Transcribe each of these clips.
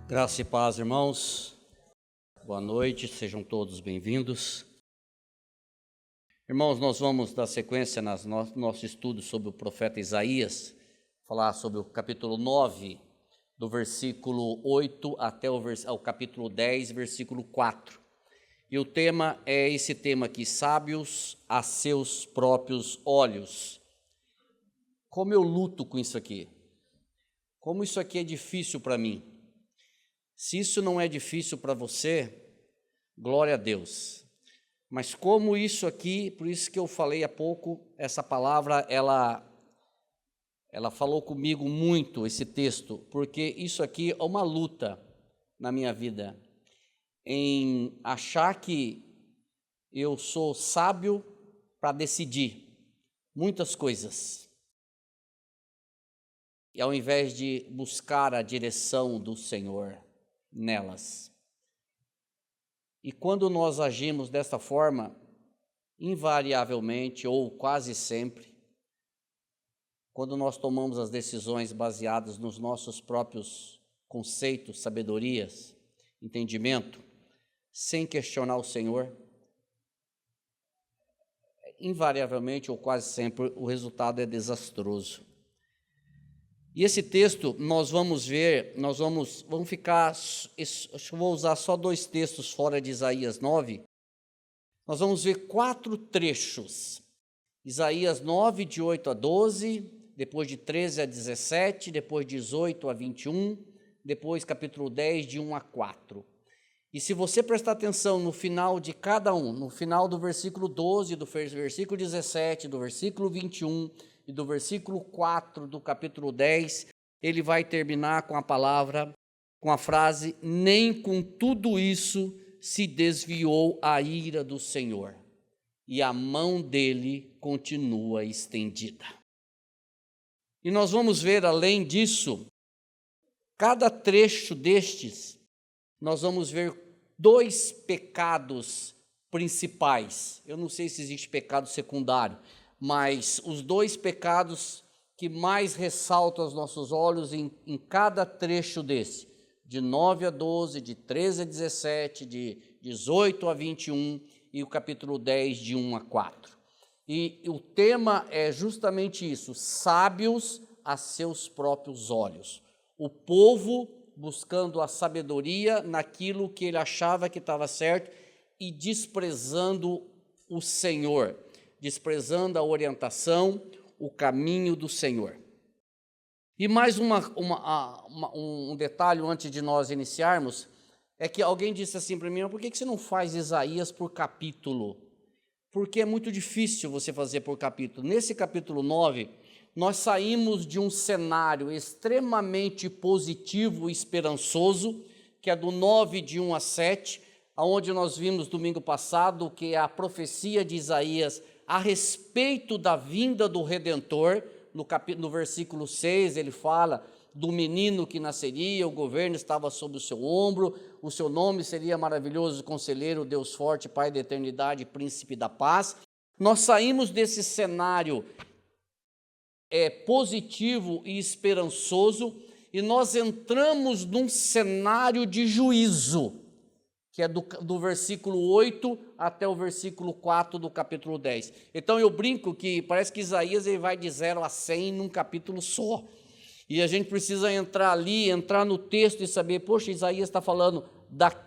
Graça e paz, irmãos. Boa noite, sejam todos bem-vindos. Irmãos, nós vamos dar sequência no nosso estudo sobre o profeta Isaías, falar sobre o capítulo 9, do versículo 8 até o capítulo 10, versículo 4. E o tema é esse tema aqui, sábios a seus próprios olhos. Como eu luto com isso aqui? Como isso aqui é difícil para mim? Se isso não é difícil para você, glória a Deus. Mas como isso aqui, por isso que eu falei há pouco, essa palavra, ela falou comigo muito, esse texto, porque isso aqui é uma luta na minha vida, em achar que eu sou sábio para decidir muitas coisas. E ao invés de buscar a direção do Senhor nelas. E quando nós agimos desta forma, invariavelmente ou quase sempre, quando nós tomamos as decisões baseadas nos nossos próprios conceitos, sabedorias, entendimento, sem questionar o Senhor, invariavelmente ou quase sempre o resultado é desastroso. E esse texto nós vamos ver, vamos ficar, eu vou usar só dois textos fora de Isaías 9, nós vamos ver 4 trechos, Isaías 9, de 8 a 12, depois de 13 a 17, depois de 18 a 21, depois capítulo 10, de 1 a 4. E se você prestar atenção no final de cada um, no final do versículo 12, do versículo 17, do versículo 21, e do versículo 4 do capítulo 10, ele vai terminar com a palavra, com a frase: nem com tudo isso se desviou a ira do Senhor, e a mão dele continua estendida. E nós vamos ver, além disso, cada trecho destes, nós vamos ver 2 pecados principais. Eu não sei se existe pecado secundário, mas os 2 pecados que mais ressaltam aos nossos olhos em cada trecho desse, de 9 a 12, de 13 a 17, de 18 a 21 e o capítulo 10, de 1 a 4. E o tema é justamente isso, sábios a seus próprios olhos. O povo buscando a sabedoria naquilo que ele achava que estava certo e desprezando o Senhor, desprezando a orientação, o caminho do Senhor. E mais um detalhe antes de nós iniciarmos, é que alguém disse assim para mim: por que você não faz Isaías por capítulo? Porque é muito difícil você fazer por capítulo. Nesse capítulo 9, nós saímos de um cenário extremamente positivo e esperançoso, que é do 9, de 1 a 7, onde nós vimos domingo passado que é a profecia de Isaías a respeito da vinda do Redentor. No versículo 6 ele fala do menino que nasceria, o governo estava sob o seu ombro, o seu nome seria maravilhoso conselheiro, Deus forte, Pai da eternidade, príncipe da paz. Nós saímos desse cenário positivo e esperançoso e nós entramos num cenário de juízo, que é do versículo 8 até o versículo 4 do capítulo 10. Então eu brinco que parece que Isaías ele vai de 0 a 100 num capítulo só. E a gente precisa entrar no texto e saber, poxa, Isaías está falando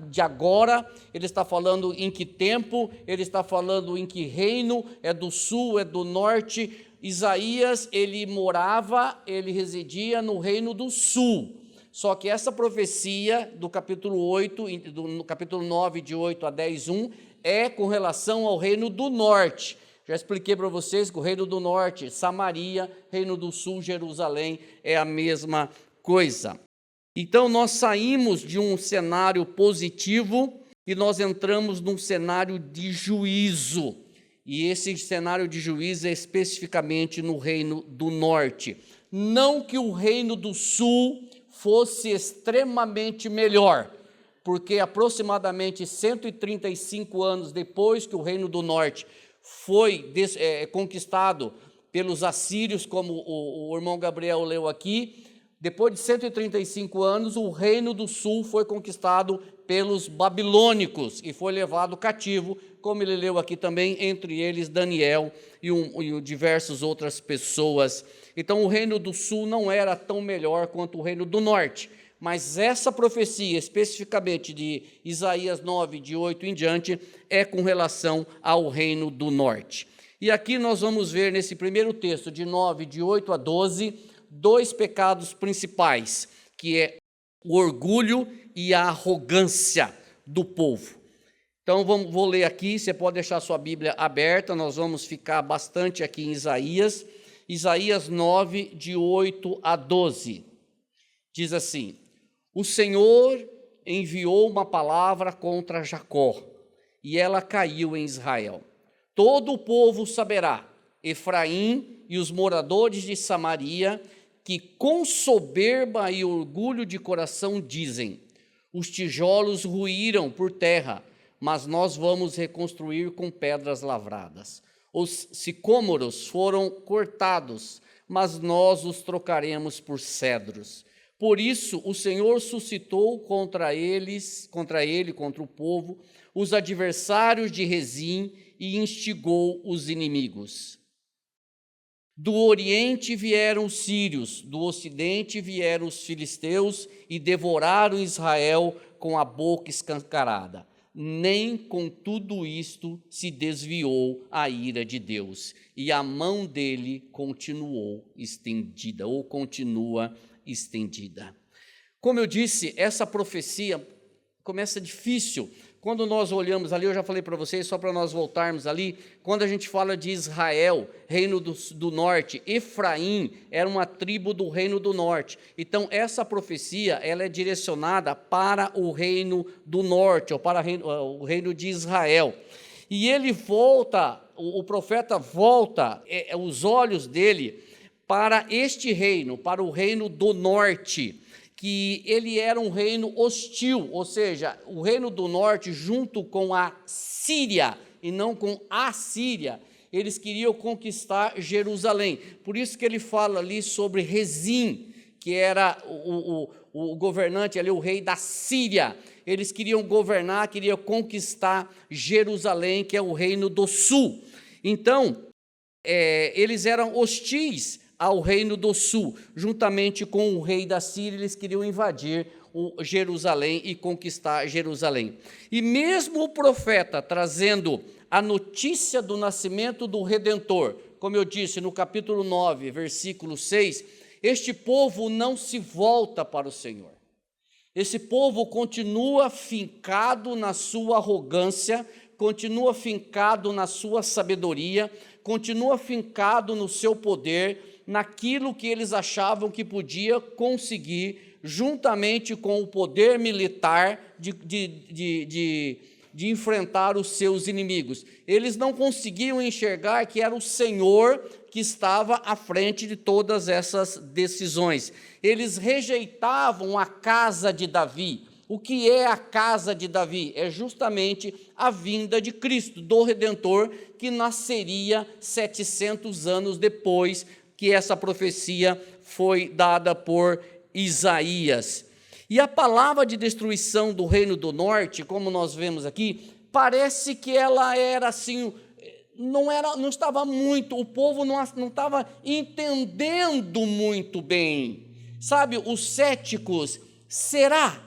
de agora, ele está falando em que tempo, ele está falando em que reino, é do sul, é do norte. Isaías, ele residia no reino do sul. Só que essa profecia do capítulo 8, no capítulo 9, de 8 a 10, 1, é com relação ao reino do norte. Já expliquei para vocês que o reino do norte, Samaria, reino do sul, Jerusalém, é a mesma coisa. Então nós saímos de um cenário positivo e nós entramos num cenário de juízo. E esse cenário de juízo é especificamente no reino do norte. Não que o reino do sul fosse extremamente melhor, porque aproximadamente 135 anos depois que o reino do norte foi conquistado pelos assírios, como o irmão Gabriel leu aqui, Depois de 135 anos, o reino do sul foi conquistado pelos babilônicos e foi levado cativo, como ele leu aqui também, entre eles Daniel e diversas outras pessoas. Então o reino do sul não era tão melhor quanto o reino do norte, mas essa profecia, especificamente de Isaías 9, de 8 em diante, é com relação ao reino do norte. E aqui nós vamos ver nesse primeiro texto, de 9, de 8 a 12, dois pecados principais, que é o orgulho e a arrogância do povo. Então vou ler aqui, você pode deixar sua Bíblia aberta, nós vamos ficar bastante aqui em Isaías. Isaías 9, de 8 a 12, diz assim: o Senhor enviou uma palavra contra Jacó, e ela caiu em Israel. Todo o povo saberá, Efraim e os moradores de Samaria, que com soberba e orgulho de coração dizem: os tijolos ruíram por terra, mas nós vamos reconstruir com pedras lavradas. Os sicômoros foram cortados, mas nós os trocaremos por cedros. Por isso o Senhor suscitou contra o povo, os adversários de Rezim, e instigou os inimigos. Do oriente vieram os sírios, do ocidente vieram os filisteus e devoraram Israel com a boca escancarada. Nem com tudo isto se desviou a ira de Deus, e a mão dele continuou estendida, ou continua estendida. Como eu disse, essa profecia começa difícil. Quando nós olhamos ali, eu já falei para vocês, só para nós voltarmos ali, quando a gente fala de Israel, reino do norte, Efraim era uma tribo do reino do norte. Então, essa profecia, ela é direcionada para o reino do norte, ou para o reino de Israel. E ele volta, o profeta volta os olhos dele para este reino, para o reino do norte, que ele era um reino hostil, ou seja, o reino do norte junto com a Síria, e não com a Síria, eles queriam conquistar Jerusalém. Por isso que ele fala ali sobre Rezim, que era o governante ali, o rei da Síria. Eles queriam governar, queriam conquistar Jerusalém, que é o reino do sul. Então, eles eram hostis ao reino do sul, juntamente com o rei da Síria, eles queriam invadir Jerusalém e conquistar Jerusalém. E mesmo o profeta trazendo a notícia do nascimento do Redentor, como eu disse no capítulo 9, versículo 6, este povo não se volta para o Senhor. Esse povo continua fincado na sua arrogância, continua fincado na sua sabedoria, continua fincado no seu poder, naquilo que eles achavam que podia conseguir, juntamente com o poder militar de enfrentar os seus inimigos. Eles não conseguiam enxergar que era o Senhor que estava à frente de todas essas decisões. Eles rejeitavam a casa de Davi. O que é a casa de Davi? É justamente a vinda de Cristo, do Redentor, que nasceria 700 anos depois que essa profecia foi dada por Isaías. E a palavra de destruição do reino do norte, como nós vemos aqui, parece que ela era assim, não estava muito, o povo não estava entendendo muito bem. Sabe, os céticos, será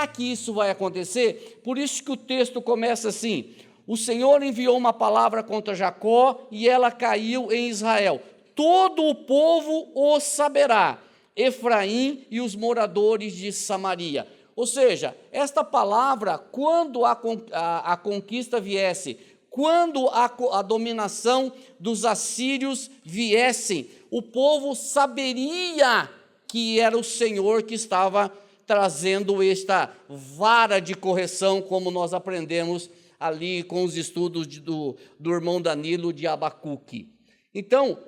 que isso vai acontecer? Por isso que o texto começa assim: o Senhor enviou uma palavra contra Jacó e ela caiu em Israel. Todo o povo o saberá, Efraim e os moradores de Samaria. Ou seja, esta palavra, quando a conquista viesse, quando a dominação dos assírios viessem, o povo saberia que era o Senhor que estava trazendo esta vara de correção, como nós aprendemos ali com os estudos do irmão Danilo de Abacuque. Então,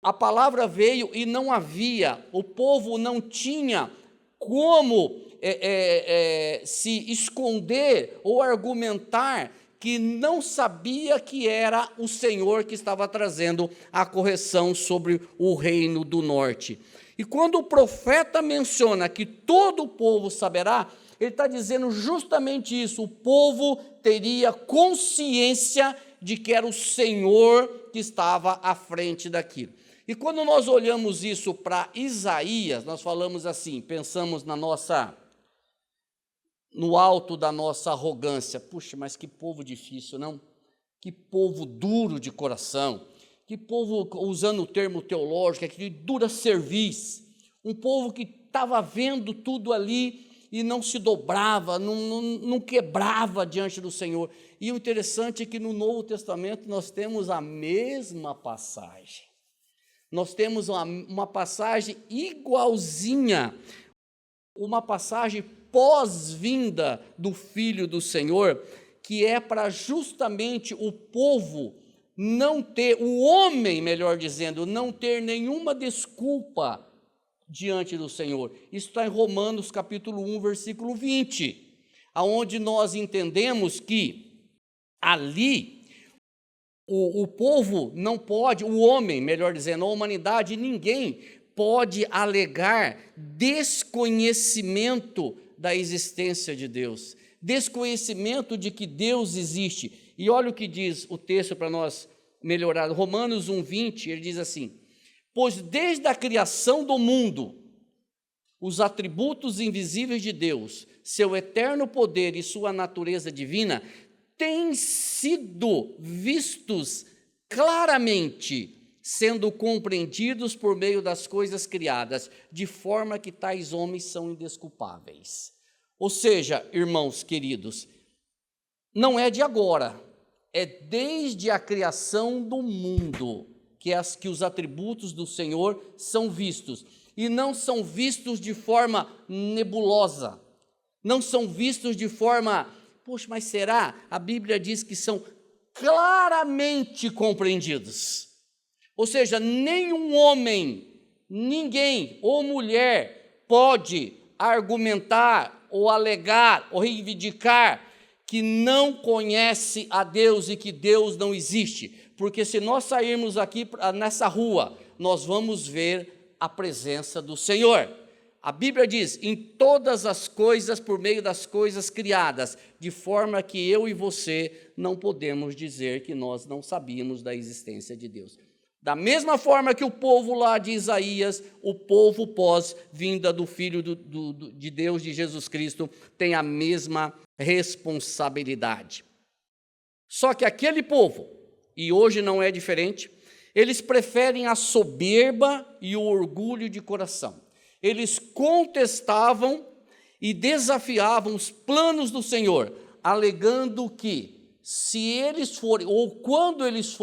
a palavra veio e não havia, o povo não tinha como se esconder ou argumentar que não sabia que era o Senhor que estava trazendo a correção sobre o reino do norte. E quando o profeta menciona que todo o povo saberá, ele está dizendo justamente isso: o povo teria consciência de que era o Senhor que estava à frente daquilo. E quando nós olhamos isso para Isaías, nós falamos assim, pensamos no alto da nossa arrogância. Puxa, mas que povo difícil, não? Que povo duro de coração, que povo, usando o termo teológico, aquele dura cerviz, um povo que estava vendo tudo ali e não se dobrava, não quebrava diante do Senhor. E o interessante é que no Novo Testamento nós temos a mesma passagem. Nós temos uma passagem igualzinha, uma passagem pós-vinda do Filho do Senhor, que é para justamente o povo não ter, o homem, melhor dizendo, não ter nenhuma desculpa diante do Senhor. Isso está em Romanos capítulo 1, versículo 20, aonde nós entendemos que ali o povo não pode, o homem, melhor dizendo, a humanidade, ninguém pode alegar desconhecimento da existência de Deus, desconhecimento de que Deus existe. E olha o que diz o texto para nós melhorar, Romanos 1:20, ele diz assim: pois desde a criação do mundo, os atributos invisíveis de Deus, seu eterno poder e sua natureza divina, têm sido vistos claramente, sendo compreendidos por meio das coisas criadas, de forma que tais homens são indesculpáveis. Ou seja, irmãos queridos, não é de agora, é desde a criação do mundo que os atributos do Senhor são vistos, e não são vistos de forma nebulosa, não são vistos de forma, poxa, mas será? A Bíblia diz que são claramente compreendidos. Ou seja, nenhum homem, ninguém ou mulher pode argumentar ou alegar ou reivindicar que não conhece a Deus e que Deus não existe. Porque se nós sairmos aqui nessa rua, nós vamos ver a presença do Senhor. A Bíblia diz, em todas as coisas, por meio das coisas criadas, de forma que eu e você não podemos dizer que nós não sabíamos da existência de Deus. Da mesma forma que o povo lá de Isaías, o povo pós-vinda do Filho de Deus, de Jesus Cristo, tem a mesma responsabilidade. Só que aquele povo, e hoje não é diferente, eles preferem a soberba e o orgulho de coração. Eles contestavam e desafiavam os planos do Senhor, alegando que se eles forem, ou quando eles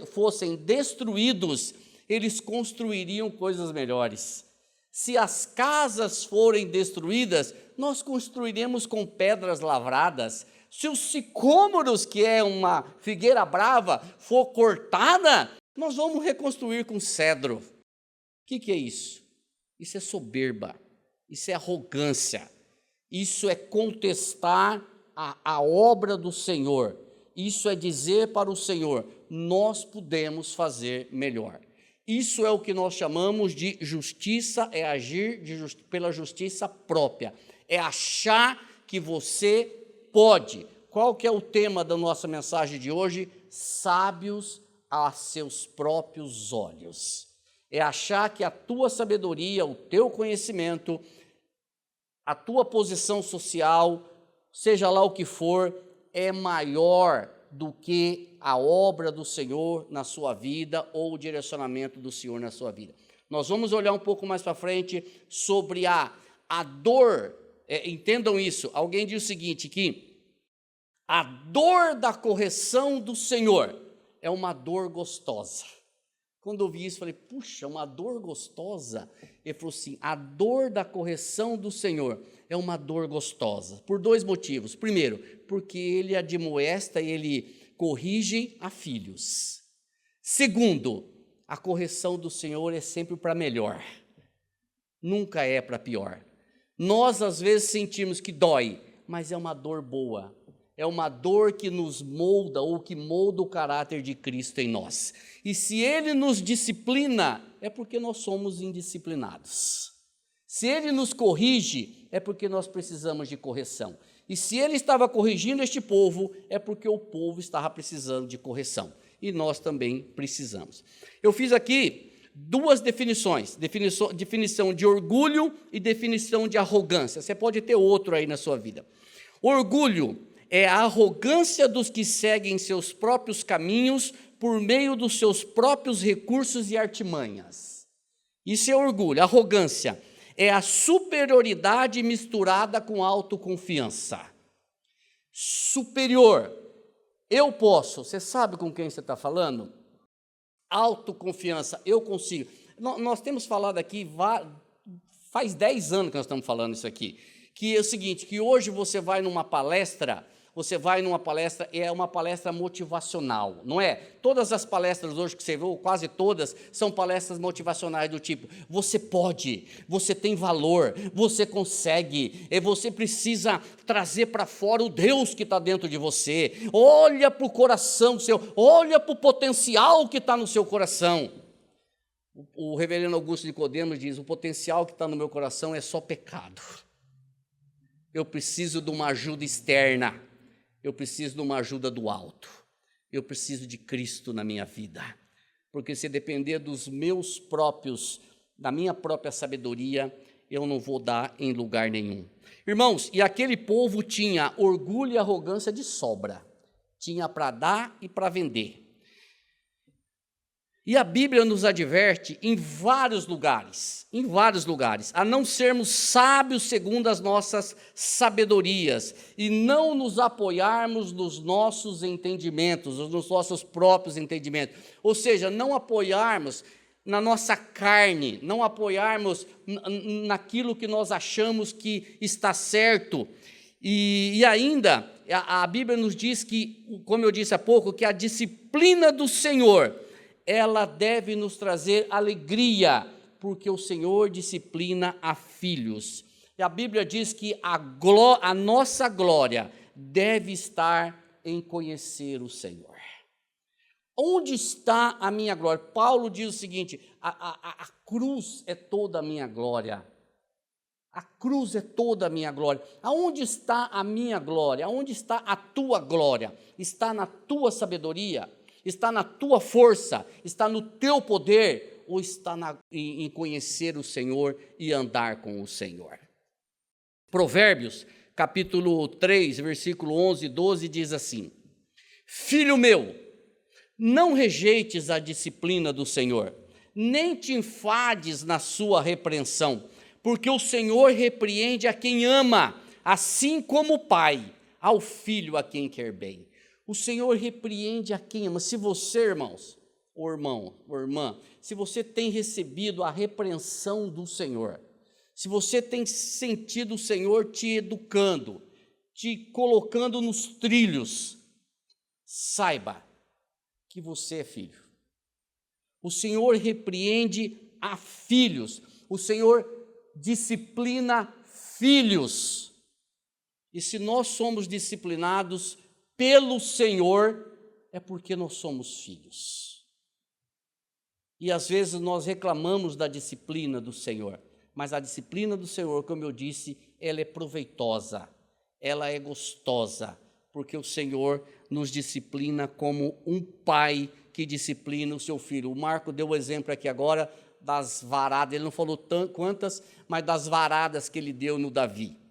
fossem destruídos, eles construiriam coisas melhores. Se as casas forem destruídas, nós construiremos com pedras lavradas. Se os sicômoros, que é uma figueira brava, for cortada, nós vamos reconstruir com cedro. O que é isso? Isso é soberba, isso é arrogância, isso é contestar a obra do Senhor, isso é dizer para o Senhor, nós podemos fazer melhor. Isso é o que nós chamamos de justiça, é agir pela justiça própria, é achar que você pode. Qual que é o tema da nossa mensagem de hoje? Sábios a seus próprios olhos. É achar que a tua sabedoria, o teu conhecimento, a tua posição social, seja lá o que for, é maior do que a obra do Senhor na sua vida ou o direcionamento do Senhor na sua vida. Nós vamos olhar um pouco mais para frente sobre a dor, entendam isso, alguém diz o seguinte, que a dor da correção do Senhor é uma dor gostosa. Quando eu vi isso, falei, puxa, uma dor gostosa. Ele falou assim, a dor da correção do Senhor é uma dor gostosa, por dois motivos. Primeiro, porque ele admoesta e ele corrige a filhos. Segundo, a correção do Senhor é sempre para melhor, nunca é para pior. Nós, às vezes, sentimos que dói, mas é uma dor boa, É uma dor que nos molda ou que molda o caráter de Cristo em nós. E se Ele nos disciplina, é porque nós somos indisciplinados. Se Ele nos corrige, é porque nós precisamos de correção. E se Ele estava corrigindo este povo, é porque o povo estava precisando de correção. E nós também precisamos. Eu fiz aqui duas definições, definição de orgulho e definição de arrogância. Você pode ter outro aí na sua vida. Orgulho é a arrogância dos que seguem seus próprios caminhos por meio dos seus próprios recursos e artimanhas. Isso é orgulho. Arrogância é a superioridade misturada com autoconfiança. Superior. Eu posso. Você sabe com quem você está falando? Autoconfiança. Eu consigo. Nós temos falado aqui, faz 10 anos que nós estamos falando isso aqui, que é o seguinte, que hoje você vai numa palestra, é uma palestra motivacional, não é? Todas as palestras hoje que você viu, quase todas, são palestras motivacionais do tipo, você pode, você tem valor, você consegue, e você precisa trazer para fora o Deus que está dentro de você, olha para o coração seu, olha para o potencial que está no seu coração. O reverendo Augusto Nicodemos diz, o potencial que está no meu coração é só pecado. Eu preciso de uma ajuda externa. Eu preciso de uma ajuda do alto. Eu preciso de Cristo na minha vida. Porque se depender da minha própria sabedoria, eu não vou dar em lugar nenhum. Irmãos, e aquele povo tinha orgulho e arrogância de sobra. Tinha para dar e para vender. E a Bíblia nos adverte em vários lugares, a não sermos sábios segundo as nossas sabedorias e não nos apoiarmos nos nossos entendimentos, nos nossos próprios entendimentos. Ou seja, não apoiarmos na nossa carne, não apoiarmos naquilo que nós achamos que está certo. E ainda, a Bíblia nos diz que, como eu disse há pouco, que a disciplina do Senhor, ela deve nos trazer alegria, porque o Senhor disciplina a filhos. E a Bíblia diz que a nossa glória deve estar em conhecer o Senhor. Onde está a minha glória? Paulo diz o seguinte, a cruz é toda a minha glória. A cruz é toda a minha glória. Aonde está a minha glória? Aonde está a tua glória? Está na tua sabedoria? Está na tua força, está no teu poder, ou está em conhecer o Senhor e andar com o Senhor? Provérbios, capítulo 3, versículo 11 e 12, diz assim, filho meu, não rejeites a disciplina do Senhor, nem te enfades na sua repreensão, porque o Senhor repreende a quem ama, assim como o pai, ao filho a quem quer bem. O Senhor repreende a quem ama. Se você, irmãos, ou irmão, ou irmã, se você tem recebido a repreensão do Senhor, se você tem sentido o Senhor te educando, te colocando nos trilhos, saiba que você é filho. O Senhor repreende a filhos. O Senhor disciplina filhos. E se nós somos disciplinados pelo Senhor, é porque nós somos filhos. E às vezes nós reclamamos da disciplina do Senhor, mas a disciplina do Senhor, como eu disse, ela é proveitosa, ela é gostosa, porque o Senhor nos disciplina como um pai que disciplina o seu filho. O Marco deu o exemplo aqui agora das varadas, ele não falou quantas, mas das varadas que ele deu no Davi.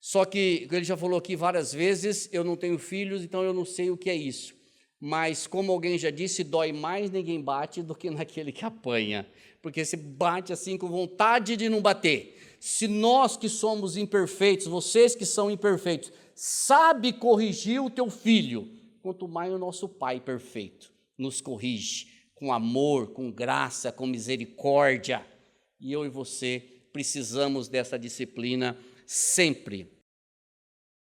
Só que, ele já falou aqui várias vezes, eu não tenho filhos, então eu não sei o que é isso. Mas, como alguém já disse, dói mais ninguém bate do que naquele que apanha. Porque se bate assim com vontade de não bater. Se nós que somos imperfeitos, vocês que são imperfeitos, sabe corrigir o teu filho, quanto mais o nosso Pai perfeito nos corrige, com amor, com graça, com misericórdia. E eu e você precisamos dessa disciplina sempre.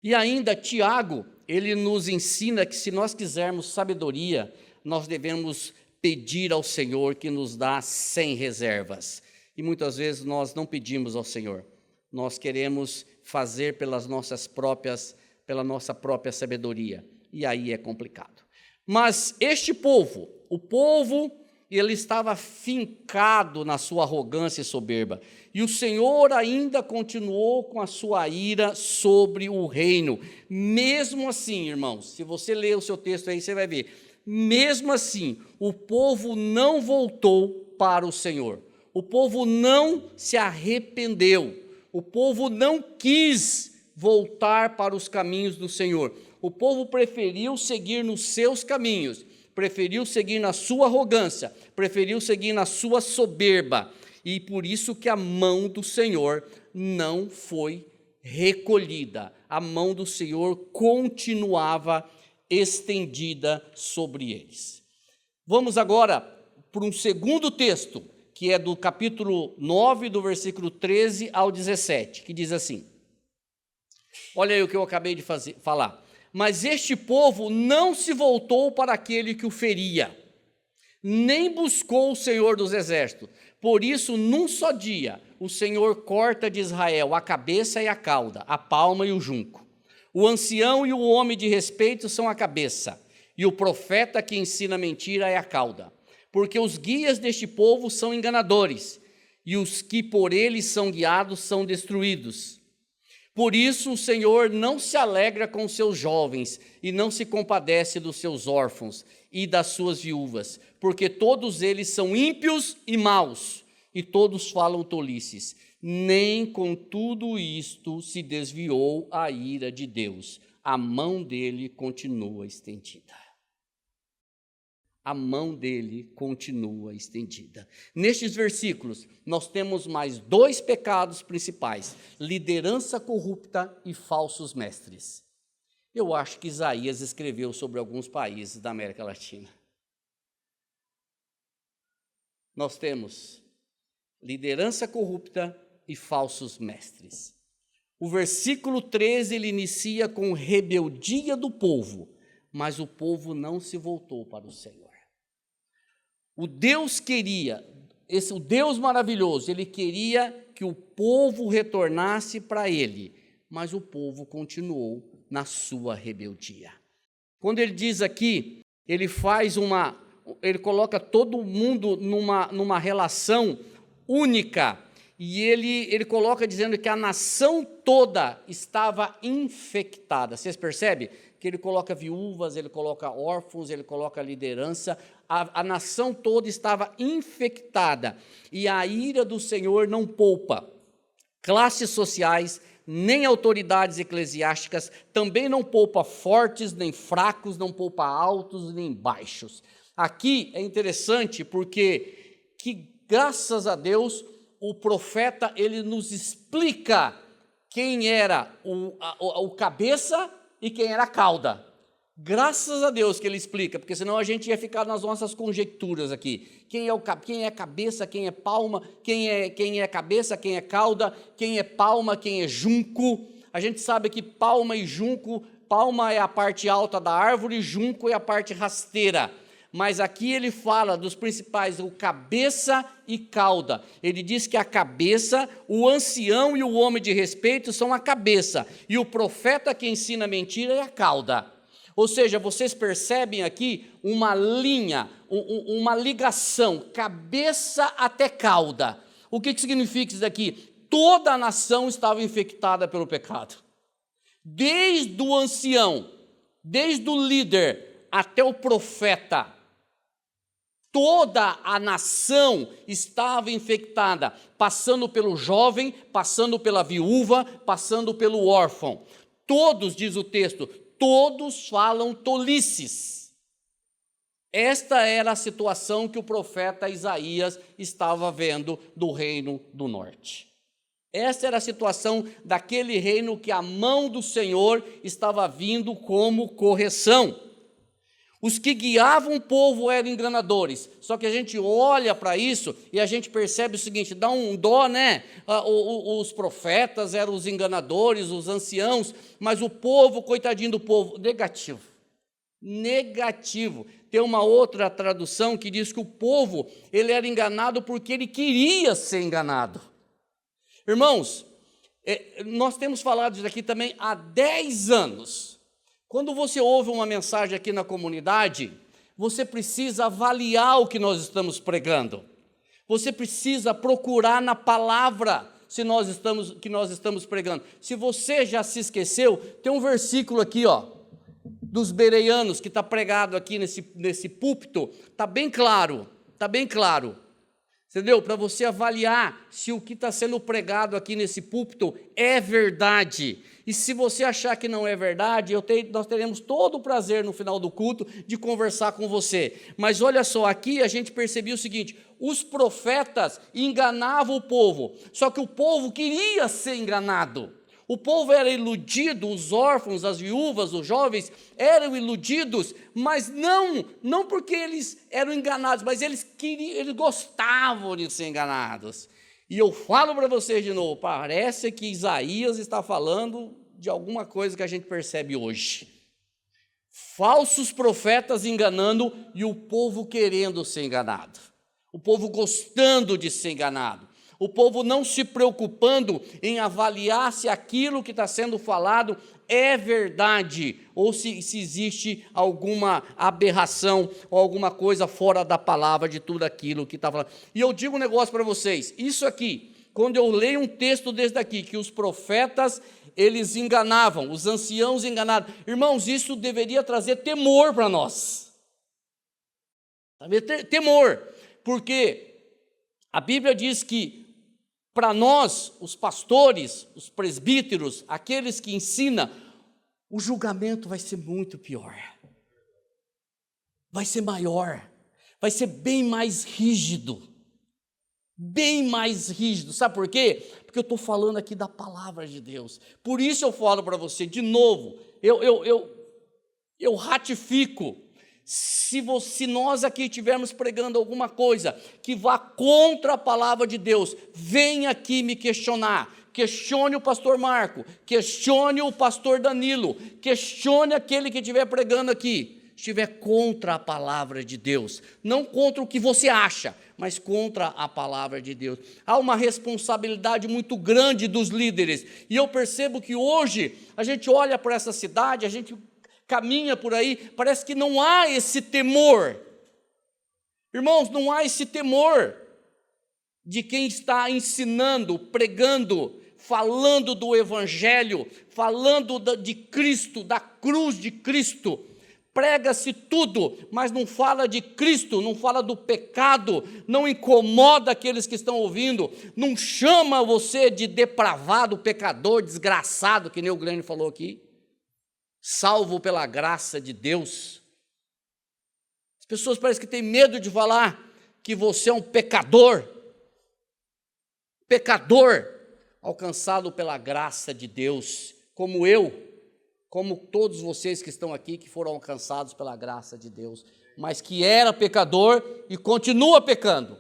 E ainda Tiago, ele nos ensina que se nós quisermos sabedoria, nós devemos pedir ao Senhor que nos dá sem reservas. E muitas vezes nós não pedimos ao Senhor, nós queremos fazer pelas nossas próprias pela nossa própria sabedoria. E aí é complicado. Mas este povo, ele estava fincado na sua arrogância e soberba. E o Senhor ainda continuou com a sua ira sobre o reino. Mesmo assim, irmãos, se você ler o seu texto aí, você vai ver. Mesmo assim, o povo não voltou para o Senhor. O povo não se arrependeu. O povo não quis voltar para os caminhos do Senhor. O povo preferiu seguir nos seus caminhos, preferiu seguir na sua arrogância, preferiu seguir na sua soberba. E por isso que a mão do Senhor não foi recolhida. A mão do Senhor continuava estendida sobre eles. Vamos agora para um segundo texto, que é do capítulo 9, do versículo 13 ao 17, que diz assim: olha aí o que eu acabei de falar. Mas este povo não se voltou para aquele que o feria, nem buscou o Senhor dos exércitos. Por isso, num só dia, o Senhor corta de Israel a cabeça e a cauda, a palma e o junco. O ancião e o homem de respeito são a cabeça, e o profeta que ensina mentira é a cauda. Porque os guias deste povo são enganadores, e os que por eles são guiados são destruídos. Por isso o Senhor não se alegra com os seus jovens, e não se compadece dos seus órfãos e das suas viúvas, porque todos eles são ímpios e maus, e todos falam tolices. Nem com tudo isto se desviou a ira de Deus, a mão dele continua estendida. A mão dele continua estendida. Nestes versículos, nós temos mais dois pecados principais: liderança corrupta e falsos mestres. Eu acho que Isaías escreveu sobre alguns países da América Latina. Nós temos liderança corrupta e falsos mestres. O versículo 13, ele inicia com rebeldia do povo, mas o povo não se voltou para o Senhor. O Deus o Deus maravilhoso, ele queria que o povo retornasse para ele, mas o povo continuou na sua rebeldia. Quando ele diz aqui, ele coloca todo mundo numa relação única, e ele coloca dizendo que a nação toda estava infectada. Vocês percebem? Que ele coloca viúvas, ele coloca órfãos, ele coloca liderança. A nação toda estava infectada, e a ira do Senhor não poupa classes sociais, nem autoridades eclesiásticas, também não poupa fortes, nem fracos, não poupa altos, nem baixos. Aqui é interessante porque, graças a Deus, o profeta, ele nos explica quem era o cabeça e quem era a cauda. Graças a Deus que ele explica, porque senão a gente ia ficar nas nossas conjecturas aqui. Quem é cabeça, quem é palma, quem é cabeça, quem é cauda, quem é palma, quem é junco. A gente sabe que palma e junco, palma é a parte alta da árvore, junco é a parte rasteira. Mas aqui ele fala dos principais, o cabeça e cauda. Ele diz que a cabeça, o ancião e o homem de respeito são a cabeça, e o profeta que ensina mentira é a cauda. Ou seja, vocês percebem aqui uma linha, uma ligação, cabeça até cauda. O que significa isso daqui? Toda a nação estava infectada pelo pecado. Desde o ancião, desde o líder até o profeta. Toda a nação estava infectada, passando pelo jovem, passando pela viúva, passando pelo órfão. Todos, diz o texto, todos falam tolices. Esta era a situação que o profeta Isaías estava vendo do reino do norte. Esta era a situação daquele reino que a mão do Senhor estava vindo como correção. Os que guiavam o povo eram enganadores. Só que a gente olha para isso e a gente percebe o seguinte, dá um dó, né? Os profetas eram os enganadores, os anciãos, mas o povo, coitadinho do povo, negativo. Negativo. Tem uma outra tradução que diz que o povo, ele era enganado porque ele queria ser enganado. Irmãos, Nós temos falado isso aqui também há 10 anos. Quando você ouve uma mensagem aqui na comunidade, você precisa avaliar o que nós estamos pregando. Você precisa procurar na palavra que nós estamos pregando. Se você já se esqueceu, tem um versículo aqui, dos bereanos, que está pregado aqui nesse púlpito, está bem claro, entendeu? Para você avaliar se o que está sendo pregado aqui nesse púlpito é verdade. E se você achar que não é verdade, nós teremos todo o prazer no final do culto de conversar com você. Mas olha só, aqui a gente percebeu o seguinte: os profetas enganavam o povo, só que o povo queria ser enganado. O povo era iludido, os órfãos, as viúvas, os jovens eram iludidos, mas não porque eles eram enganados, mas eles gostavam de ser enganados. E eu falo para vocês de novo, parece que Isaías está falando de alguma coisa que a gente percebe hoje. Falsos profetas enganando e o povo querendo ser enganado. O povo gostando de ser enganado. O povo não se preocupando em avaliar se aquilo que está sendo falado é verdade, ou se existe alguma aberração, ou alguma coisa fora da palavra de tudo aquilo que está falando. E eu digo um negócio para vocês, isso aqui, quando eu leio um texto desse daqui, que os profetas, eles enganavam, os anciãos enganavam, irmãos, isso deveria trazer temor para nós. Temor, porque a Bíblia diz que para nós, os pastores, os presbíteros, aqueles que ensinam, o julgamento vai ser muito pior. Vai ser maior. Vai ser bem mais rígido. Bem mais rígido. Sabe por quê? Porque eu estou falando aqui da palavra de Deus. Por isso eu falo para você, de novo, eu ratifico. Se nós aqui estivermos pregando alguma coisa que vá contra a palavra de Deus, venha aqui me questionar. Questione o pastor Marco, questione o pastor Danilo, questione aquele que estiver pregando aqui, estiver contra a palavra de Deus. Não contra o que você acha, mas contra a palavra de Deus. Há uma responsabilidade muito grande dos líderes. E eu percebo que hoje a gente olha para essa cidade, a gente caminha por aí, parece que não há esse temor. Irmãos, não há esse temor de quem está ensinando, pregando, falando do Evangelho, falando de Cristo, da cruz de Cristo. Prega-se tudo, mas não fala de Cristo, não fala do pecado, não incomoda aqueles que estão ouvindo, não chama você de depravado, pecador, desgraçado, que nem o Glenn falou aqui. Salvo pela graça de Deus. As pessoas parecem que têm medo de falar que você é um pecador, alcançado pela graça de Deus, como eu, como todos vocês que estão aqui, que foram alcançados pela graça de Deus, mas que era pecador e continua pecando,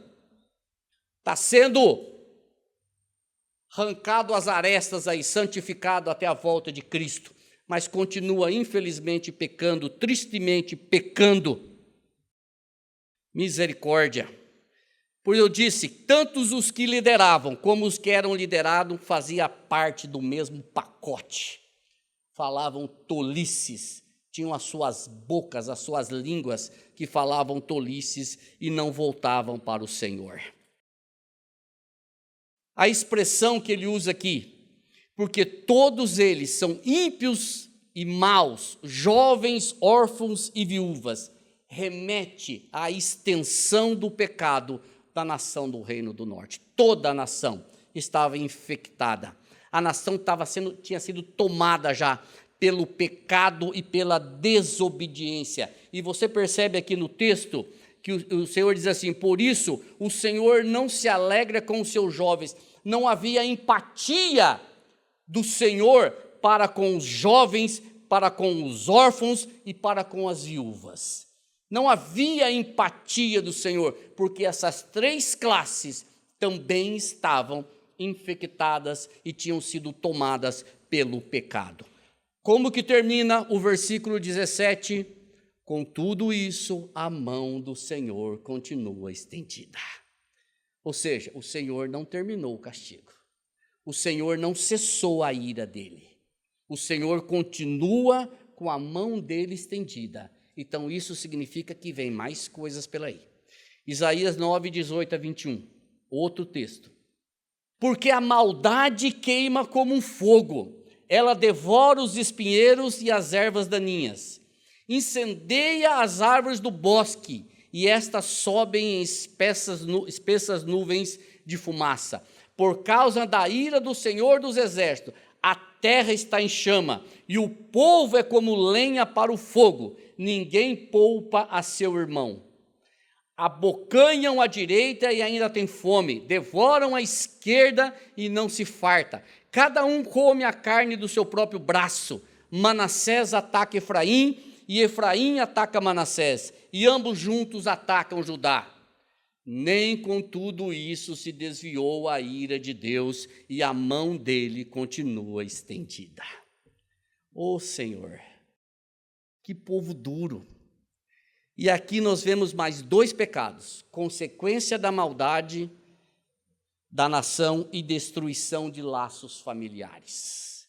está sendo arrancado as arestas aí, santificado até a volta de Cristo, mas continua, infelizmente, pecando, tristemente pecando. Misericórdia. Pois eu disse, tantos os que lideravam, como os que eram liderados, faziam parte do mesmo pacote. Falavam tolices, tinham as suas bocas, as suas línguas, que falavam tolices e não voltavam para o Senhor. A expressão que ele usa aqui, porque todos eles são ímpios e maus, jovens, órfãos e viúvas, remete à extensão do pecado da nação do Reino do Norte. Toda a nação estava infectada. A nação tinha sido tomada já pelo pecado e pela desobediência. E você percebe aqui no texto que o Senhor diz assim, por isso o Senhor não se alegra com os seus jovens. Não havia empatia do Senhor para com os jovens, para com os órfãos e para com as viúvas. Não havia empatia do Senhor, porque essas três classes também estavam infectadas e tinham sido tomadas pelo pecado. Como que termina o versículo 17? Com tudo isso, a mão do Senhor continua estendida. Ou seja, o Senhor não terminou o castigo. o Senhor não cessou a ira dele. O Senhor continua com a mão dele estendida. Então isso significa que vem mais coisas pela aí. Isaías 9, 18 a 21, outro texto. Porque a maldade queima como um fogo, ela devora os espinheiros e as ervas daninhas. Incendeia as árvores do bosque, e estas sobem em espessas nuvens de fumaça. Por causa da ira do Senhor dos Exércitos, a terra está em chama, e o povo é como lenha para o fogo. Ninguém poupa a seu irmão. Abocanham à direita e ainda tem fome, devoram à esquerda e não se farta. Cada um come a carne do seu próprio braço. Manassés ataca Efraim, e Efraim ataca Manassés, e ambos juntos atacam Judá. Nem com tudo isso se desviou a ira de Deus, e a mão dele continua estendida. Ô Senhor, que povo duro! E aqui nós vemos mais dois pecados, consequência da maldade da nação e destruição de laços familiares.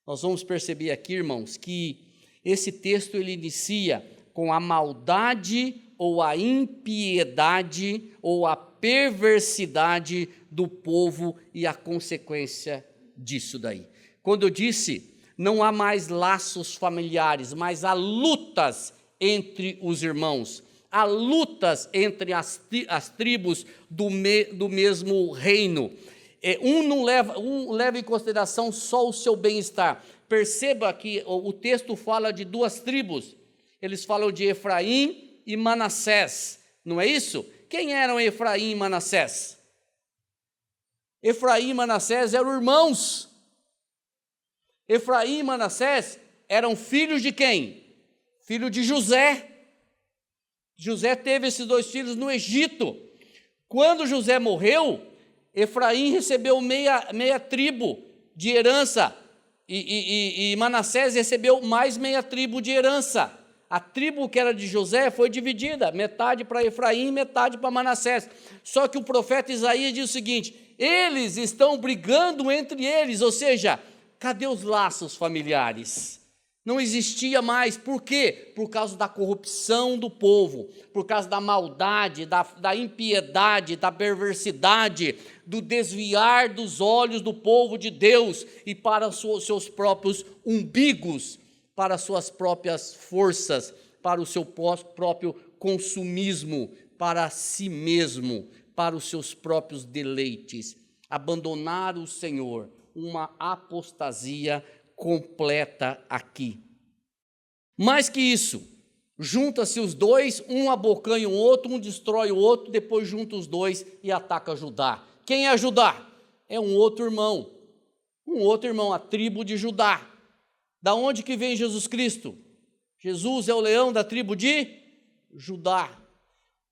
Nós vamos perceber aqui, irmãos, que esse texto ele inicia com a maldade ou a impiedade ou a perversidade do povo e a consequência disso daí. Quando eu disse, não há mais laços familiares, mas há lutas entre os irmãos, há lutas entre as tribos do mesmo reino. Um leva em consideração só o seu bem-estar. Perceba que o texto fala de duas tribos. Eles falam de Efraim e Manassés, não é isso? Quem eram Efraim e Manassés? Efraim e Manassés eram irmãos. Efraim e Manassés eram filhos de quem? Filho de José. José teve esses dois filhos no Egito. Quando José morreu, Efraim recebeu meia tribo de herança e Manassés recebeu mais meia tribo de herança. A tribo que era de José foi dividida, metade para Efraim, metade para Manassés. Só que o profeta Isaías diz o seguinte, eles estão brigando entre eles, ou seja, cadê os laços familiares? Não existia mais, por quê? Por causa da corrupção do povo, por causa da maldade, da impiedade, da perversidade, do desviar dos olhos do povo de Deus e para os seus próprios umbigos, para as suas próprias forças, para o seu próprio consumismo, para si mesmo, para os seus próprios deleites. Abandonar o Senhor, uma apostasia completa aqui. Mais que isso, junta-se os dois, um abocanha o outro, um destrói o outro, depois junta os dois e ataca Judá. Quem é Judá? É um outro irmão, a tribo de Judá. Da onde que vem Jesus Cristo? Jesus é o leão da tribo de Judá.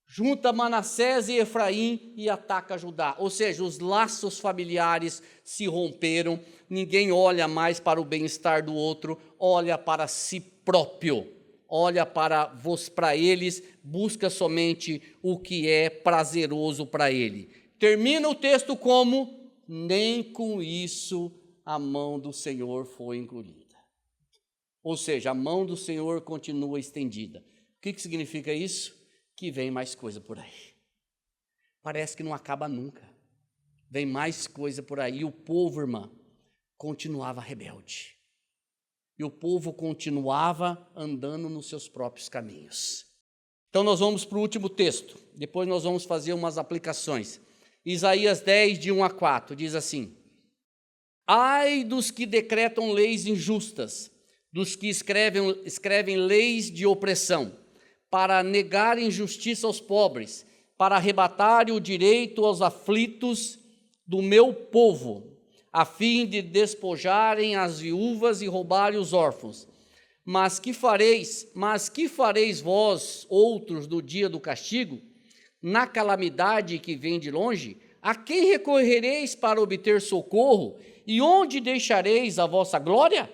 Junta Manassés e Efraim e ataca Judá. Ou seja, os laços familiares se romperam, ninguém olha mais para o bem-estar do outro, olha para si próprio, olha para eles, busca somente o que é prazeroso para ele. Termina o texto como, nem com isso a mão do Senhor foi engolida. Ou seja, a mão do Senhor continua estendida. O que significa isso? Que vem mais coisa por aí. Parece que não acaba nunca. Vem mais coisa por aí. E o povo, irmã, continuava rebelde. E o povo continuava andando nos seus próprios caminhos. Então nós vamos para o último texto. Depois nós vamos fazer umas aplicações. Isaías 10, de 1 a 4, diz assim: ai dos que decretam leis injustas, dos que escrevem leis de opressão, para negarem justiça aos pobres, para arrebatarem o direito aos aflitos do meu povo, a fim de despojarem as viúvas e roubarem os órfãos. Mas que fareis vós, outros, no dia do castigo, na calamidade que vem de longe? A quem recorrereis para obter socorro? E onde deixareis a vossa glória?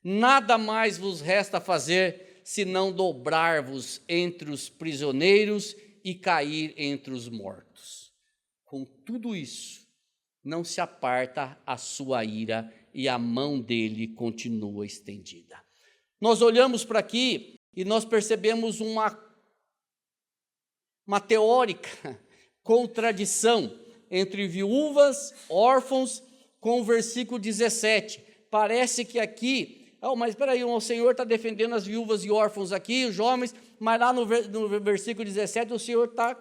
Nada mais vos resta fazer, senão dobrar-vos entre os prisioneiros e cair entre os mortos. Com tudo isso, não se aparta a sua ira e a mão dele continua estendida. Nós olhamos para aqui e nós percebemos uma teórica contradição entre viúvas, órfãos, com o versículo 17. Parece que aqui, mas espera aí, o Senhor está defendendo as viúvas e órfãos aqui, os jovens, mas lá no versículo 17 o Senhor está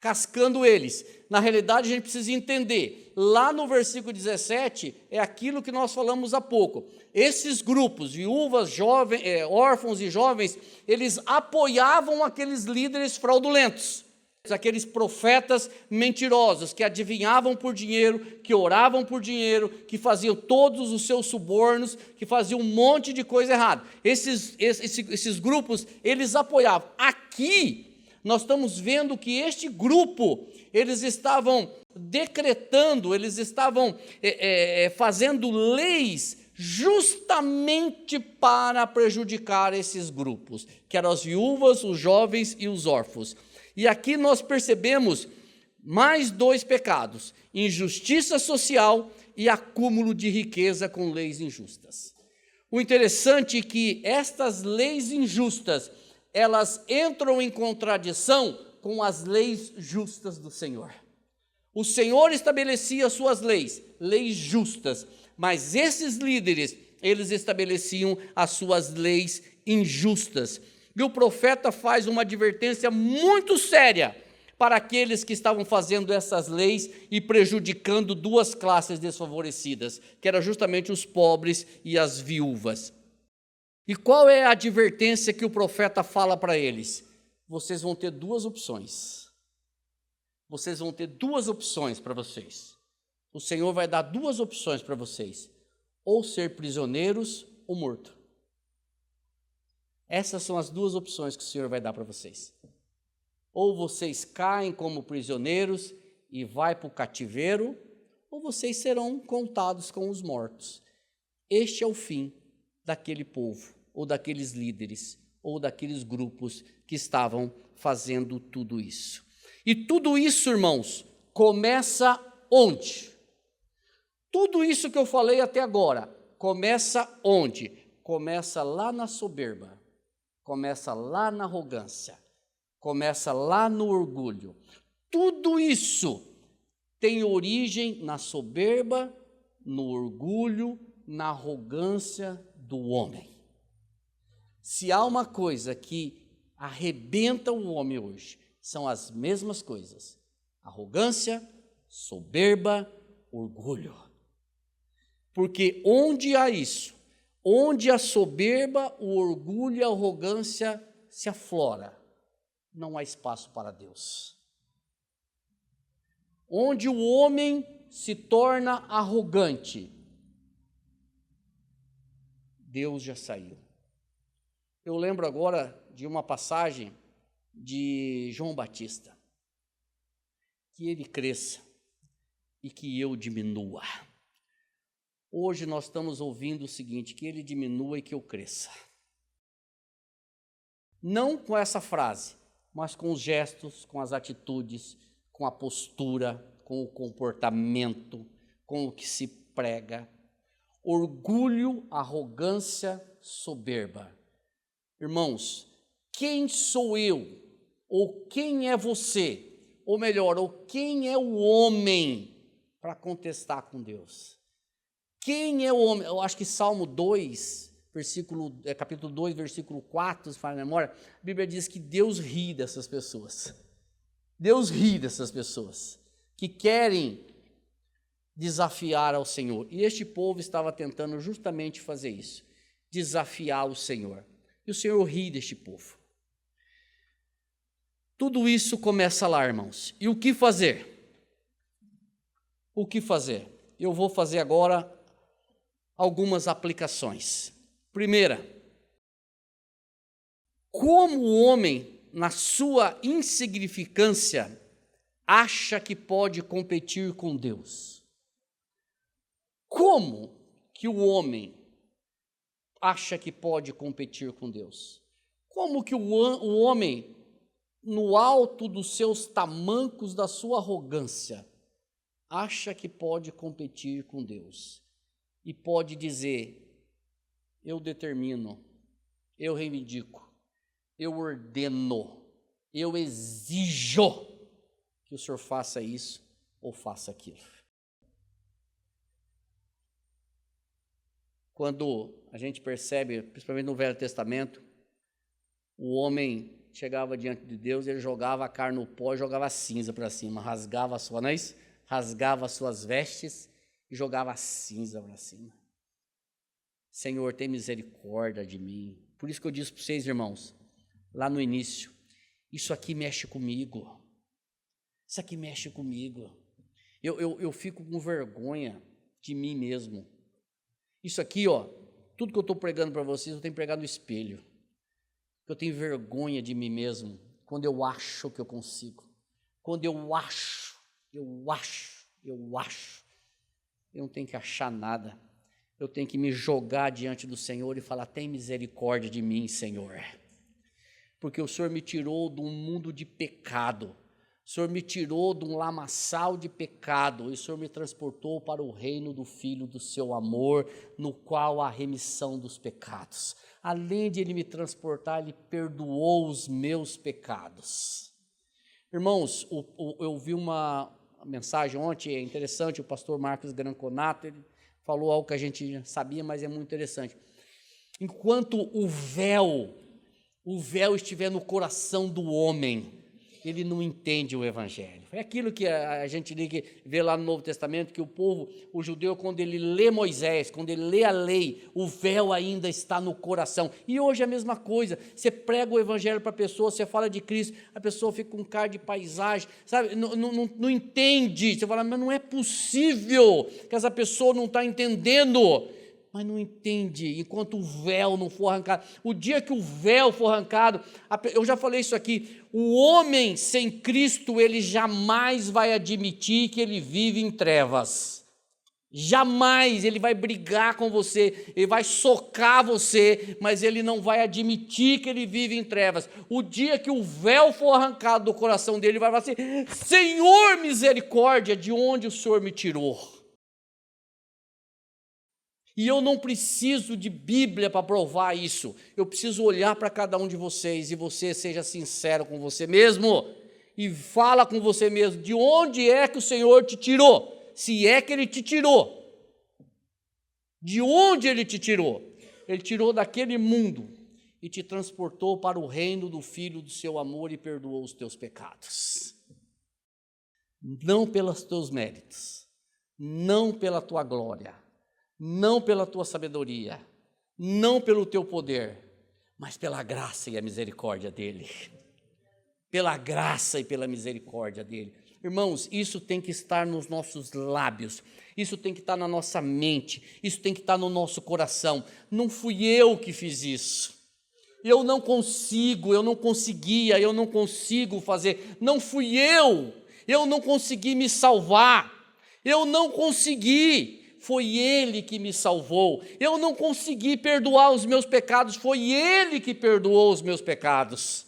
cascando eles. Na realidade, a gente precisa entender, lá no versículo 17, é aquilo que nós falamos há pouco. Esses grupos, viúvas, jovens, órfãos e jovens, eles apoiavam aqueles líderes fraudulentos, aqueles profetas mentirosos, que adivinhavam por dinheiro, que oravam por dinheiro, que faziam todos os seus subornos, que faziam um monte de coisa errada. Esses grupos, eles apoiavam. Aqui, nós estamos vendo que este grupo, eles estavam decretando, eles estavam fazendo leis justamente para prejudicar esses grupos, que eram as viúvas, os jovens e os órfãos. E aqui nós percebemos mais dois pecados: injustiça social e acúmulo de riqueza com leis injustas. O interessante é que estas leis injustas, elas entram em contradição com as leis justas do Senhor. O Senhor estabelecia as suas leis justas, mas esses líderes, eles estabeleciam as suas leis injustas. E o profeta faz uma advertência muito séria para aqueles que estavam fazendo essas leis e prejudicando duas classes desfavorecidas, que eram justamente os pobres e as viúvas. E qual é a advertência que o profeta fala para eles? Vocês vão ter duas opções. Vocês vão ter duas opções para vocês. O Senhor vai dar duas opções para vocês: ou ser prisioneiros ou morto. Essas são as duas opções que o Senhor vai dar para vocês. Ou vocês caem como prisioneiros e vai para o cativeiro, ou vocês serão contados com os mortos. Este é o fim daquele povo, ou daqueles líderes, ou daqueles grupos que estavam fazendo tudo isso. E tudo isso, irmãos, começa onde? Tudo isso que eu falei até agora, começa onde? Começa lá na soberba, começa lá na arrogância, começa lá no orgulho. Tudo isso tem origem na soberba, no orgulho, na arrogância do homem. Se há uma coisa que arrebenta o homem hoje, são as mesmas coisas: arrogância, soberba, orgulho. Porque onde há isso, onde a soberba, o orgulho e a arrogância se aflora, não há espaço para Deus. Onde o homem se torna arrogante, Deus já saiu. Eu lembro agora de uma passagem de João Batista: que ele cresça e que eu diminua. Hoje nós estamos ouvindo o seguinte: que ele diminua e que eu cresça. Não com essa frase, mas com os gestos, com as atitudes, com a postura, com o comportamento, com o que se prega. Orgulho, arrogância, soberba. Irmãos, quem sou eu? Ou quem é você? Ou melhor, ou quem é o homem para contestar com Deus? Quem é o homem? Eu acho que Salmo 2, capítulo 2, versículo 4, se fala a memória, a Bíblia diz que Deus ri dessas pessoas. Deus ri dessas pessoas que querem desafiar ao Senhor. E este povo estava tentando justamente fazer isso, desafiar o Senhor. E o Senhor ri deste povo. Tudo isso começa lá, irmãos. E o que fazer? O que fazer? Eu vou fazer agora algumas aplicações. Primeira, como o homem, na sua insignificância, acha que pode competir com Deus? Como que o homem acha que pode competir com Deus? Como que o homem, no alto dos seus tamancos, da sua arrogância, acha que pode competir com Deus e pode dizer: eu determino, eu reivindico, eu ordeno, eu exijo que o Senhor faça isso ou faça aquilo. Quando a gente percebe, principalmente no Velho Testamento, o homem chegava diante de Deus, ele jogava a carne no pó e jogava cinza para cima, rasgava as suas vestes e jogava a cinza para cima. Senhor, tem misericórdia de mim. Por isso que eu disse para vocês, irmãos, lá no início, isso aqui mexe comigo. Isso aqui mexe comigo. Eu fico com vergonha de mim mesmo. Isso aqui, tudo que eu estou pregando para vocês, eu tenho que pregar no espelho. Eu tenho vergonha de mim mesmo quando eu acho que eu consigo. Quando eu acho. Eu não tenho que achar nada. Eu tenho que me jogar diante do Senhor e falar: tem misericórdia de mim, Senhor. Porque o Senhor me tirou de um mundo de pecado. O Senhor me tirou de um lamaçal de pecado. E o Senhor me transportou para o reino do Filho do seu amor, no qual há remissão dos pecados. Além de Ele me transportar, Ele perdoou os meus pecados. Irmãos, eu vi uma mensagem ontem, é interessante, o pastor Marcos Granconato, ele falou algo que a gente já sabia, mas é muito interessante. Enquanto o véu estiver no coração do homem, ele não entende o evangelho. É aquilo que a gente vê lá no Novo Testamento, que o judeu, quando ele lê Moisés, quando ele lê a lei, o véu ainda está no coração. E hoje é a mesma coisa. Você prega o evangelho para a pessoa, você fala de Cristo, a pessoa fica com cara de paisagem, sabe? Não entende. Você fala: mas não é possível que essa pessoa não está entendendo. Mas não entende, enquanto o véu não for arrancado. O dia que o véu for arrancado, eu já falei isso aqui, o homem sem Cristo, ele jamais vai admitir que ele vive em trevas. Jamais. Ele vai brigar com você, ele vai socar você, mas ele não vai admitir que ele vive em trevas. O dia que o véu for arrancado do coração dele, ele vai falar assim: Senhor, misericórdia, de onde o Senhor me tirou? E eu não preciso de Bíblia para provar isso. Eu preciso olhar para cada um de vocês e você seja sincero com você mesmo e fala com você mesmo de onde é que o Senhor te tirou, se é que Ele te tirou. De onde Ele te tirou? Ele tirou daquele mundo e te transportou para o reino do Filho do seu amor e perdoou os teus pecados. Não pelos teus méritos, não pela tua glória, não pela tua sabedoria, não pelo teu poder, mas pela graça e a misericórdia dEle. Pela graça e pela misericórdia dEle. Irmãos, isso tem que estar nos nossos lábios, isso tem que estar na nossa mente, isso tem que estar no nosso coração. Não fui eu que fiz isso. Eu não consigo, eu não conseguia, eu não consigo fazer. Não fui eu não consegui me salvar, eu não consegui. Foi Ele que me salvou. Eu não consegui perdoar os meus pecados, foi Ele que perdoou os meus pecados.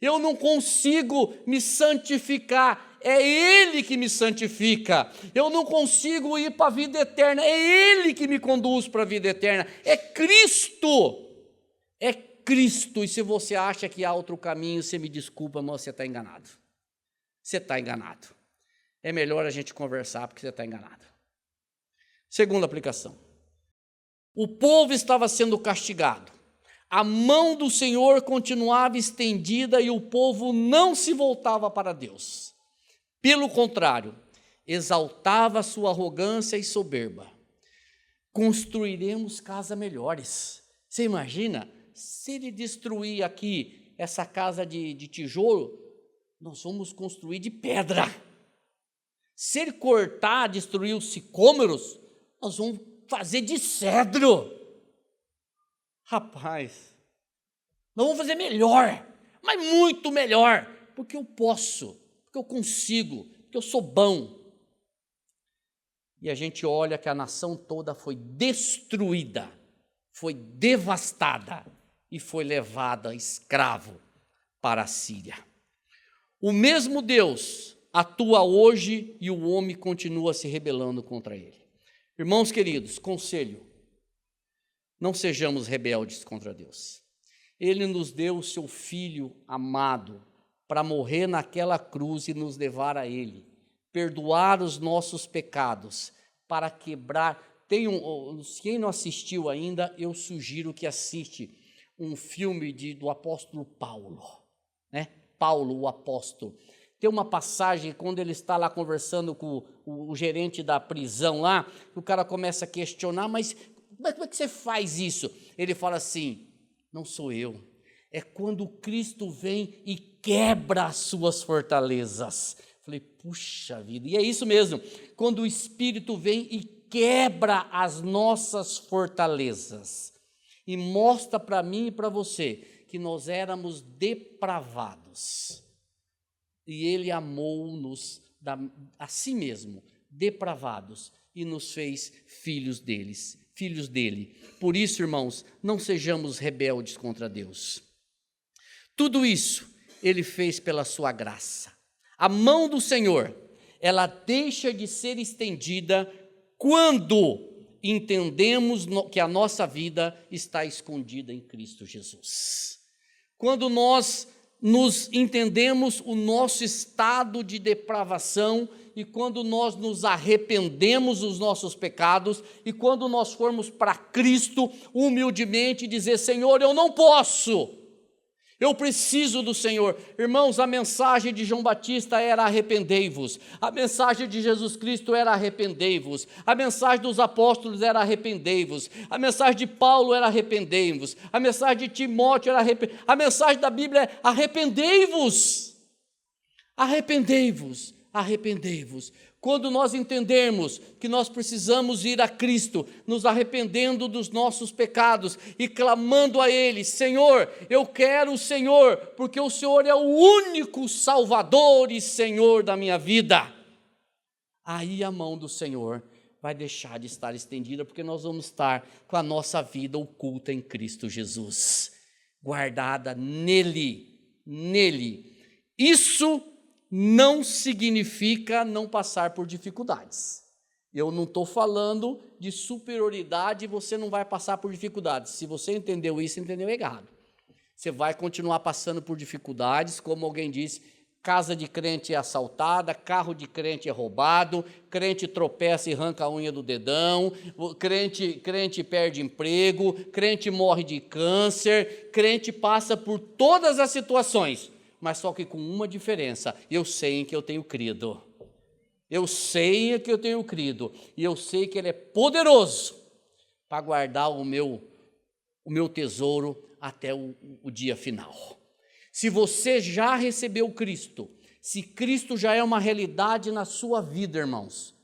Eu não consigo me santificar, é Ele que me santifica. Eu não consigo ir para a vida eterna, é Ele que me conduz para a vida eterna. É Cristo. É Cristo. E se você acha que há outro caminho, você me desculpa, mas você está enganado. Você está enganado. É melhor a gente conversar, porque você está enganado. Segunda aplicação. O povo estava sendo castigado. A mão do Senhor continuava estendida e o povo não se voltava para Deus. Pelo contrário, exaltava sua arrogância e soberba. Construiremos casas melhores. Você imagina? Se ele destruir aqui essa casa de tijolo, nós vamos construir de pedra. Se ele cortar, destruir os sicômoros, nós vamos fazer de cedro. Rapaz, nós vamos fazer melhor, mas muito melhor, porque eu posso, porque eu consigo, porque eu sou bom. E a gente olha que a nação toda foi destruída, foi devastada e foi levada escravo para a Síria. O mesmo Deus atua hoje e o homem continua se rebelando contra ele. Irmãos queridos, conselho: não sejamos rebeldes contra Deus. Ele nos deu o seu Filho amado para morrer naquela cruz e nos levar a Ele, perdoar os nossos pecados, para quebrar. Quem não assistiu ainda, eu sugiro que assiste um filme do apóstolo Paulo, né? Paulo, o apóstolo. Tem uma passagem, quando ele está lá conversando com o gerente da prisão lá, o cara começa a questionar, mas como é que você faz isso? Ele fala assim: não sou eu, é quando Cristo vem e quebra as suas fortalezas. Falei, puxa vida, e é isso mesmo, quando o Espírito vem e quebra as nossas fortalezas, e mostra para mim e para você que nós éramos depravados, e Ele amou-nos a si mesmo, depravados, e nos fez filhos dele. Por isso, irmãos, não sejamos rebeldes contra Deus. Tudo isso Ele fez pela sua graça. A mão do Senhor, ela deixa de ser estendida quando entendemos que a nossa vida está escondida em Cristo Jesus. Quando nós nos entendemos o nosso estado de depravação, e quando nós nos arrependemos dos nossos pecados, e quando nós formos para Cristo humildemente dizer: Senhor, eu não posso, eu preciso do Senhor. Irmãos, a mensagem de João Batista era arrependei-vos, a mensagem de Jesus Cristo era arrependei-vos, a mensagem dos apóstolos era arrependei-vos, a mensagem de Paulo era arrependei-vos, a mensagem de Timóteo era arrependei-vos, a mensagem da Bíblia é arrependei-vos, arrependei-vos, arrependei-vos. Quando nós entendermos que nós precisamos ir a Cristo, nos arrependendo dos nossos pecados e clamando a Ele: Senhor, eu quero o Senhor, porque o Senhor é o único Salvador e Senhor da minha vida, aí a mão do Senhor vai deixar de estar estendida, porque nós vamos estar com a nossa vida oculta em Cristo Jesus, guardada nele. Isso não significa não passar por dificuldades. Eu não estou falando de superioridade e você não vai passar por dificuldades. Se você entendeu isso, entendeu errado. Você vai continuar passando por dificuldades, como alguém disse: casa de crente é assaltada, carro de crente é roubado, crente tropeça e arranca a unha do dedão, crente perde emprego, crente morre de câncer, crente passa por todas as situações, mas só que com uma diferença: eu sei em que eu tenho crido. Eu sei em que eu tenho crido, e eu sei que Ele é poderoso para guardar o meu tesouro até o dia final. Se você já recebeu Cristo, se Cristo já é uma realidade na sua vida, irmãos,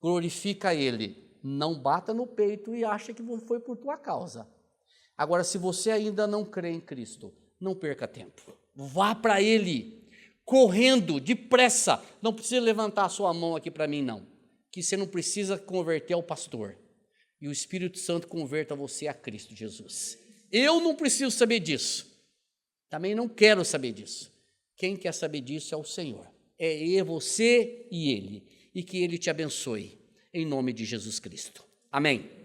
glorifica Ele. Não bata no peito e acha que foi por tua causa. Agora, se você ainda não crê em Cristo, não perca tempo. Vá para Ele, correndo, depressa. Não precisa levantar a sua mão aqui para mim, não. Que você não precisa converter ao pastor. E o Espírito Santo converta você a Cristo Jesus. Eu não preciso saber disso. Também não quero saber disso. Quem quer saber disso é o Senhor. É você e Ele. E que Ele te abençoe, em nome de Jesus Cristo. Amém.